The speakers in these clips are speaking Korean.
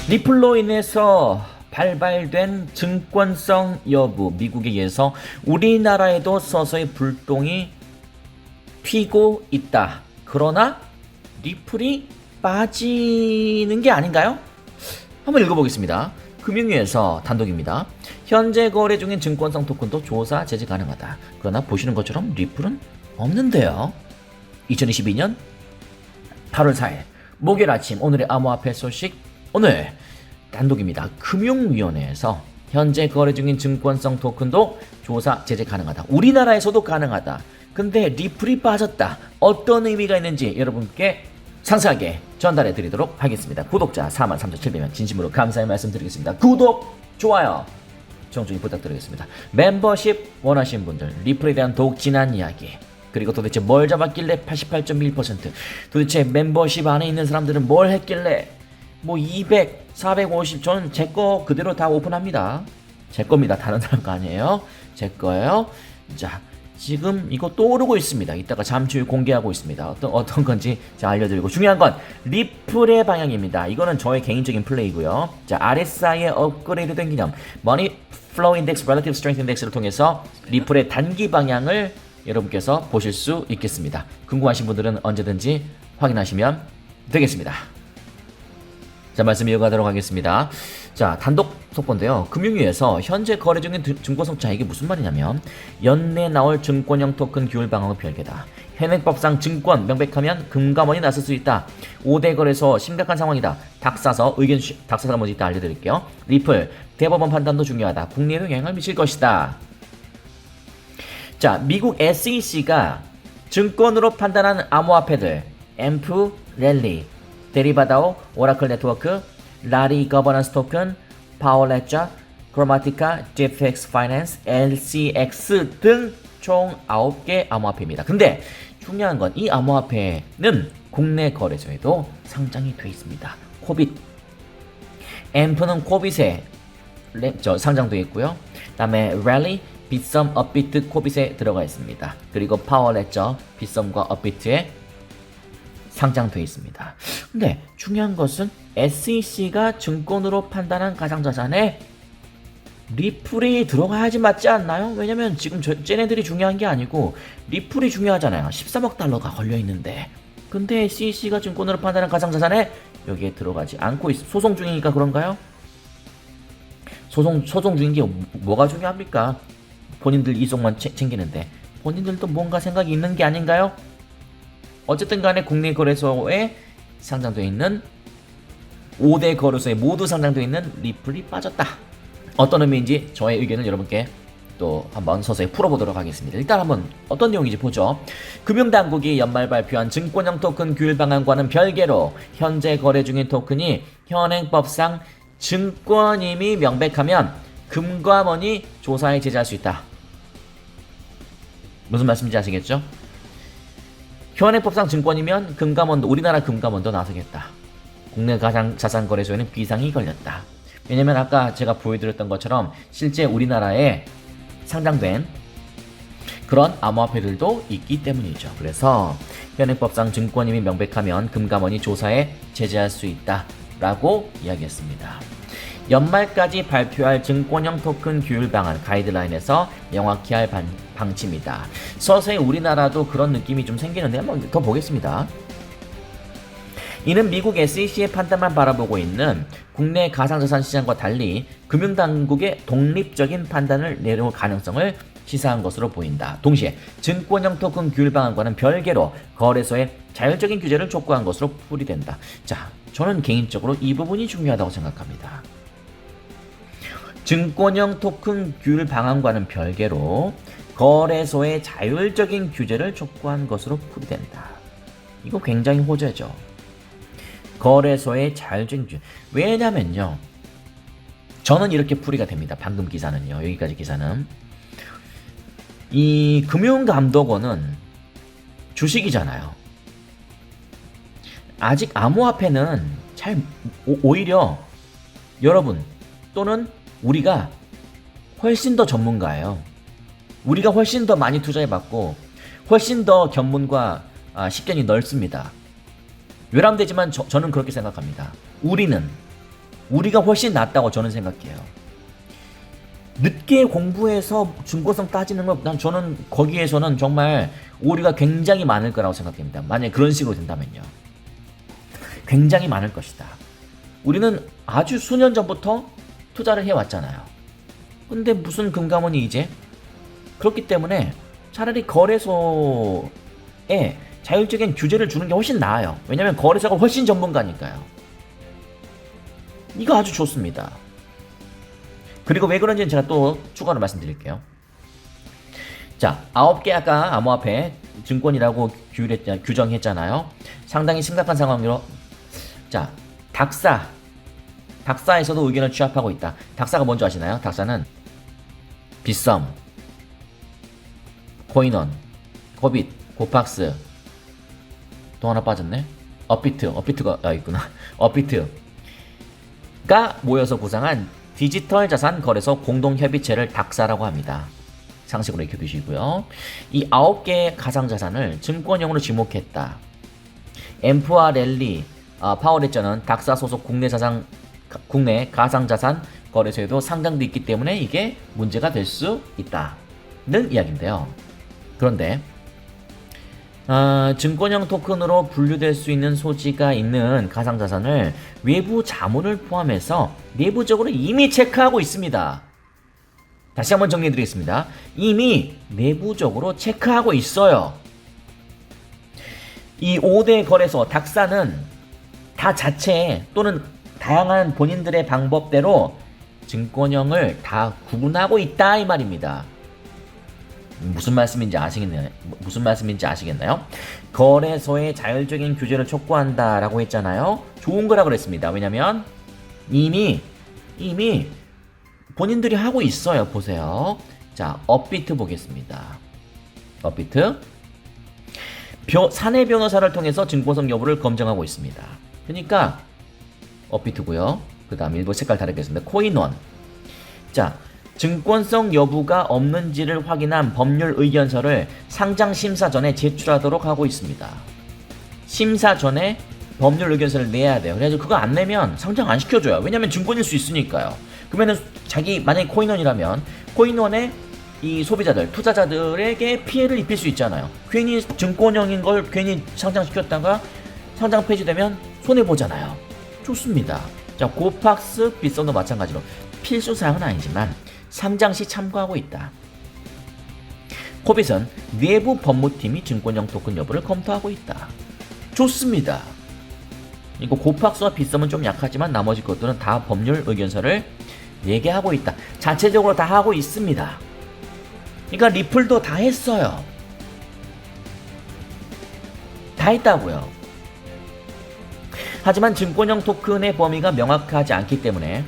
리플로 인해서 발발된 증권성 여부, 미국에 의해서 우리나라에도 서서히 불똥이 튀고 있다. 그러나 리플이 빠지는 게 아닌가요? 한번 읽어보겠습니다. 금융위에서 단독입니다. 현재 거래 중인 증권성 토큰도 조사 제재 가능하다. 그러나 보시는 것처럼 리플은 없는데요. 2022년 8월 4일 목요일 아침 오늘의 암호화폐 소식, 오늘 단독입니다. 금융위원회에서 현재 거래 중인 증권성 토큰도 조사 제재 가능하다. 우리나라에서도 가능하다. 근데 리플이 빠졌다. 어떤 의미가 있는지 여러분께 상세하게 전달해 드리도록 하겠습니다. 구독자 43,700명 진심으로 감사의 말씀드리겠습니다. 구독, 좋아요 정중히 부탁드리겠습니다. 멤버십 원하시는 분들, 리플에 대한 더욱 진한 이야기, 그리고 도대체 뭘 잡았길래 88.1%, 도대체 멤버십 안에 있는 사람들은 뭘 했길래 뭐 200, 450, 저는 제 거 그대로 다 오픈합니다. 제 겁니다. 다른 사람 거 아니에요. 제 거예요. 자, 지금 이거 또 오르고 있습니다. 이따가 잠시 후에 공개하고 있습니다. 어떤 건지 제가 알려드리고, 중요한 건 리플의 방향입니다. 이거는 저의 개인적인 플레이고요. 자, RSI의 업그레이드된 기념 Money Flow Index, Relative Strength Index를 통해서 리플의 단기 방향을 여러분께서 보실 수 있겠습니다. 궁금하신 분들은 언제든지 확인하시면 되겠습니다. 자, 말씀 이어가도록 하겠습니다. 자, 단독 속보인데요. 금융위에서 현재 거래 중인 증권성, 자, 이게 무슨 말이냐면 연내 나올 증권형 토큰 규율 방향은 별개다. 현행법상 증권 명백하면 금감원이 나설 수 있다. 5대 거래소 심각한 상황이다. 닥사서 뭔지 이따 알려드릴게요. 리플 대법원 판단도 중요하다. 국내에 영향을 미칠 것이다. 자, 미국 SEC가 증권으로 판단한 암호화폐들 앰프, 랠리, 데리바다오, 오라클 네트워크, 라리 거버넌스 토큰, 파워레저, 크로마티카, GFX 파이낸스, LCX 등 총 9개 암호화폐입니다. 근데 중요한 건 이 암호화폐는 국내 거래소에도 상장이 되어 있습니다. 코빗, 앰프는 코빗에 상장되어 있고요. 그 다음에 랠리, 빗썸, 업비트, 코빗에 들어가 있습니다. 그리고 파워레저, 빗썸과 업비트에 상장되어 있습니다. 근데 중요한 것은 SEC가 증권으로 판단한 가상자산에 리플이 들어가야지 맞지 않나요? 왜냐면 지금 쟤네들이 중요한 게 아니고 리플이 중요하잖아요. 13억 달러가 걸려있는데, 근데 SEC가 증권으로 판단한 가상자산에 여기에 들어가지 않고 소송 중이니까 그런가요? 소송 중인 게 뭐가 중요합니까? 본인들 이속만 챙기는데 본인들도 뭔가 생각이 있는 게 아닌가요? 어쨌든 간에 국내 거래소에 상장되어 있는 5대 거래소에 모두 상장되어 있는 리플이 빠졌다. 어떤 의미인지 저의 의견을 여러분께 또 한번 서서히 풀어보도록 하겠습니다. 일단 한번 어떤 내용인지 보죠. 금융당국이 연말 발표한 증권형 토큰 규율 방안과는 별개로 현재 거래 중인 토큰이 현행법상 증권임이 명백하면 금감원이 조사에 제재할 수 있다. 무슨 말씀인지 아시겠죠? 현행법상 증권이면 금감원도, 우리나라 금감원도 나서겠다. 국내 가상자산거래소에는 비상이 걸렸다. 왜냐면 아까 제가 보여드렸던 것처럼 실제 우리나라에 상장된 그런 암호화폐들도 있기 때문이죠. 그래서 현행법상 증권임이 명백하면 금감원이 조사에 제재할 수 있다 라고 이야기했습니다. 연말까지 발표할 증권형 토큰 규율 방안 가이드라인에서 명확히 할 방침이다. 서서히 우리나라도 그런 느낌이 좀 생기는데 한번 더 보겠습니다. 이는 미국 SEC의 판단만 바라보고 있는 국내 가상자산 시장과 달리 금융당국의 독립적인 판단을 내려올 가능성을 시사한 것으로 보인다. 동시에 증권형 토큰 규율 방안과는 별개로 거래소의 자율적인 규제를 촉구한 것으로 풀이된다. 자, 저는 개인적으로 이 부분이 중요하다고 생각합니다. 증권형 토큰 규율 방안과는 별개로 거래소의 자율적인 규제를 촉구한 것으로 풀이된다. 이거 굉장히 호재죠. 거래소의 자율적인 규제. 왜냐면요, 저는 이렇게 풀이가 됩니다. 방금 기사는요, 여기까지 기사는 이 금융감독원은 주식이잖아요. 아직 암호화폐는 오히려 여러분 또는 우리가 훨씬 더 전문가예요. 우리가 훨씬 더 많이 투자해봤고 훨씬 더 견문과 식견이 넓습니다. 외람되지만 저는 그렇게 생각합니다. 우리가 훨씬 낫다고 저는 생각해요. 늦게 공부해서 증권성 따지는 건 저는 거기에서는 정말 오류가 굉장히 많을 거라고 생각됩니다. 만약에 그런 식으로 된다면요. 굉장히 많을 것이다. 우리는 아주 수년 전부터 투자를 해왔잖아요. 근데 무슨 금감원이 이제? 그렇기 때문에 차라리 거래소에 자율적인 규제를 주는 게 훨씬 나아요. 왜냐면 거래소가 훨씬 전문가니까요. 이거 아주 좋습니다. 그리고 왜 그런지는 제가 또 추가로 말씀드릴게요. 자, 9개 아까 암호화폐 증권이라고 규정했잖아요. 상당히 심각한 상황으로. 자, 닥사에서도 의견을 취합하고 있다. 닥사가 뭔지 아시나요? 닥사는 빗썸, 코인원, 고빗, 고팍스, 또 하나 빠졌네. 업비트가 있구나. 업비트가 모여서 구상한 디지털 자산 거래소 공동협의체를 닥사라고 합니다. 상식으로 익혀두시고요. 이 9개의 가상자산을 증권형으로 지목했다. 엠프와 랠리, 파워레저는 닥사 소속 국내 가상자산 거래소에도 상장돼 있기 때문에 이게 문제가 될 수 있다는 이야기인데요. 그런데 증권형 토큰으로 분류될 수 있는 소지가 있는 가상자산을 외부 자문을 포함해서 내부적으로 이미 체크하고 있습니다. 다시 한번 정리해드리겠습니다. 이미 내부적으로 체크하고 있어요. 이 5대 거래소 닥사는 다 자체 또는 다양한 본인들의 방법대로 증권형을 다 구분하고 있다 이 말입니다. 무슨 말씀인지 아시겠나요? 거래소의 자율적인 규제를 촉구한다라고 했잖아요. 좋은 거라 그랬습니다. 왜냐면 이미 본인들이 하고 있어요. 보세요. 자, 업비트 보겠습니다. 업비트 사내 변호사를 통해서 증권성 여부를 검증하고 있습니다. 그러니까 업비트고요. 그 다음 일부 색깔 다르겠습니다. 코인원. 자, 증권성 여부가 없는지를 확인한 법률 의견서를 상장 심사 전에 제출하도록 하고 있습니다. 심사 전에 법률 의견서를 내야 돼요. 그래서 그거 안 내면 상장 안 시켜줘요. 왜냐면 증권일 수 있으니까요. 그러면은 만약에 코인원이라면 코인원의 이 소비자들, 투자자들에게 피해를 입힐 수 있잖아요. 괜히 증권형인 걸 괜히 상장시켰다가 상장 폐지되면 손해보잖아요. 좋습니다. 자, 고팍스 빗썸도 마찬가지로 필수 사항은 아니지만 상장 시 참고하고 있다. 코빗은 내부 법무팀이 증권형 토큰 여부를 검토하고 있다. 좋습니다. 이거 고팍스와 빗썸은 좀 약하지만 나머지 것들은 다 법률 의견서를 얘기하고 있다. 자체적으로 다 하고 있습니다. 그러니까 리플도 다 했어요. 다 했다고요. 하지만 증권형 토큰의 범위가 명확하지 않기 때문에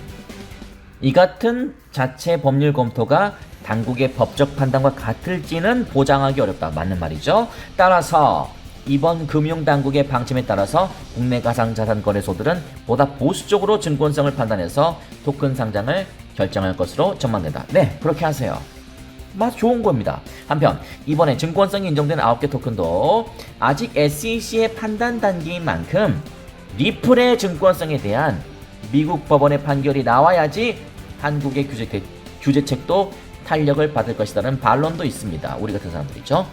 이 같은 자체 법률 검토가 당국의 법적 판단과 같을지는 보장하기 어렵다. 맞는 말이죠. 따라서 이번 금융당국의 방침에 따라서 국내 가상자산 거래소들은 보다 보수적으로 증권성을 판단해서 토큰 상장을 결정할 것으로 전망된다. 네, 그렇게 하세요. 맞아, 좋은 겁니다. 한편 이번에 증권성이 인정된 9개 토큰도 아직 SEC의 판단 단계인 만큼 리플의 증권성에 대한 미국 법원의 판결이 나와야지 한국의 규제책도 탄력을 받을 것이라는 반론도 있습니다. 우리 같은 사람들이죠.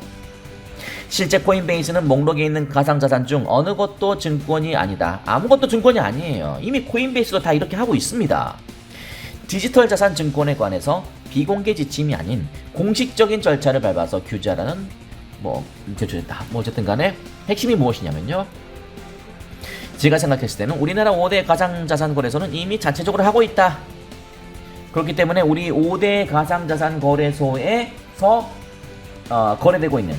실제 코인베이스는 목록에 있는 가상자산 중 어느 것도 증권이 아니다. 아무것도 증권이 아니에요. 이미 코인베이스도 다 이렇게 하고 있습니다. 디지털 자산 증권에 관해서 비공개 지침이 아닌 공식적인 절차를 밟아서 규제하라는 제출했다. 어쨌든 간에 핵심이 무엇이냐면요. 제가 생각했을 때는 우리나라 5대 가상자산 거래소는 이미 자체적으로 하고 있다. 그렇기 때문에 우리 5대 가상자산 거래소에서 거래되고 있는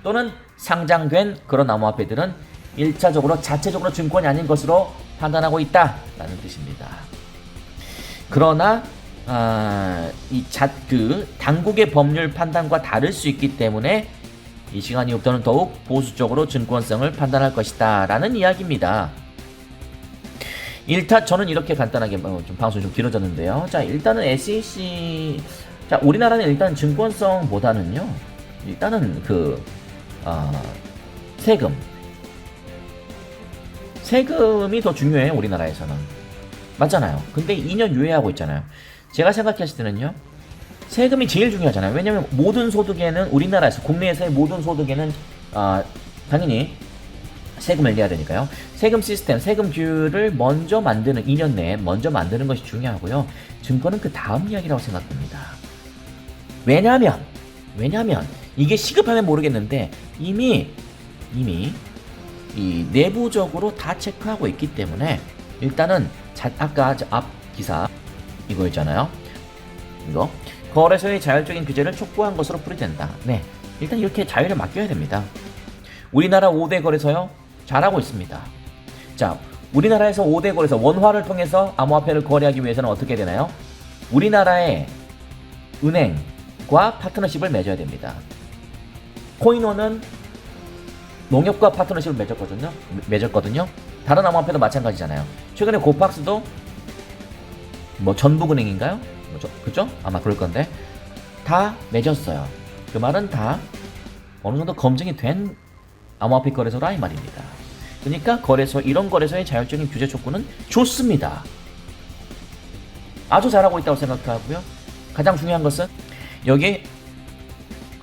또는 상장된 그런 암호화폐들은 1차적으로 자체적으로 증권이 아닌 것으로 판단하고 있다라는 뜻입니다. 그러나 당국의 법률 판단과 다를 수 있기 때문에 이 시간 이후부터는 더욱 보수적으로 증권성을 판단할 것이다 라는 이야기입니다. 일단 저는 이렇게 간단하게 좀 방송이 좀 길어졌는데요. 자, 일단은 SEC 우리나라는 일단 증권성보다는요. 일단은 세금이 더 중요해요. 우리나라에서는 맞잖아요. 근데 2년 유예하고 있잖아요. 제가 생각했을 때는요, 세금이 제일 중요하잖아요. 왜냐면 모든 소득에는, 우리나라에서 국내에서의 모든 소득에는 당연히 세금을 내야 되니까요. 세금 시스템, 세금 규율을 먼저 만드는, 2년 내에 먼저 만드는 것이 중요하고요. 증권은 그 다음 이야기라고 생각합니다. 왜냐면 이게 시급하면 모르겠는데 이미 이 내부적으로 다 체크하고 있기 때문에, 일단은 아까 앞 기사 이거 있잖아요. 이거 거래소의 자율적인 규제를 촉구한 것으로 풀이된다. 네, 일단 이렇게 자유를 맡겨야 됩니다. 우리나라 5대 거래소요, 잘하고 있습니다. 자, 우리나라에서 5대 거래소, 원화를 통해서 암호화폐를 거래하기 위해서는 어떻게 되나요? 우리나라의 은행과 파트너십을 맺어야 됩니다. 코인원은 농협과 파트너십을 맺었거든요. 다른 암호화폐도 마찬가지잖아요. 최근에 고팍스도 뭐 전북은행인가요? 그죠? 아마 그럴 건데 다 맺었어요. 그 말은 다 어느 정도 검증이 된 암호화폐 거래소라 이 말입니다. 그러니까 이런 거래소의 자율적인 규제 촉구는 좋습니다. 아주 잘하고 있다고 생각하고요. 가장 중요한 것은 여기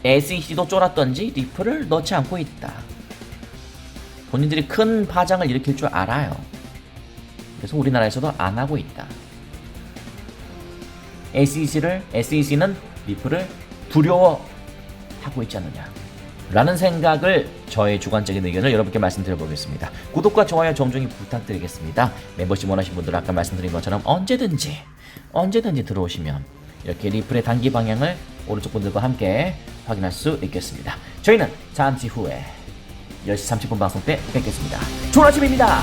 SEC도 쫄았던지 리플을 넣지 않고 있다. 본인들이 큰 파장을 일으킬 줄 알아요. 그래서 우리나라에서도 안 하고 있다. SEC는 리플을 두려워하고 있지 않느냐 라는 생각을, 저의 주관적인 의견을 여러분께 말씀드려 보겠습니다. 구독과 좋아요 정중히 부탁드리겠습니다. 멤버십 원하시는 분들 아까 말씀드린 것처럼 언제든지 들어오시면 이렇게 리플의 단기 방향을 오른쪽 분들과 함께 확인할 수 있겠습니다. 저희는 잠시 후에 10시 30분 방송 때 뵙겠습니다. 좋은 아침입니다.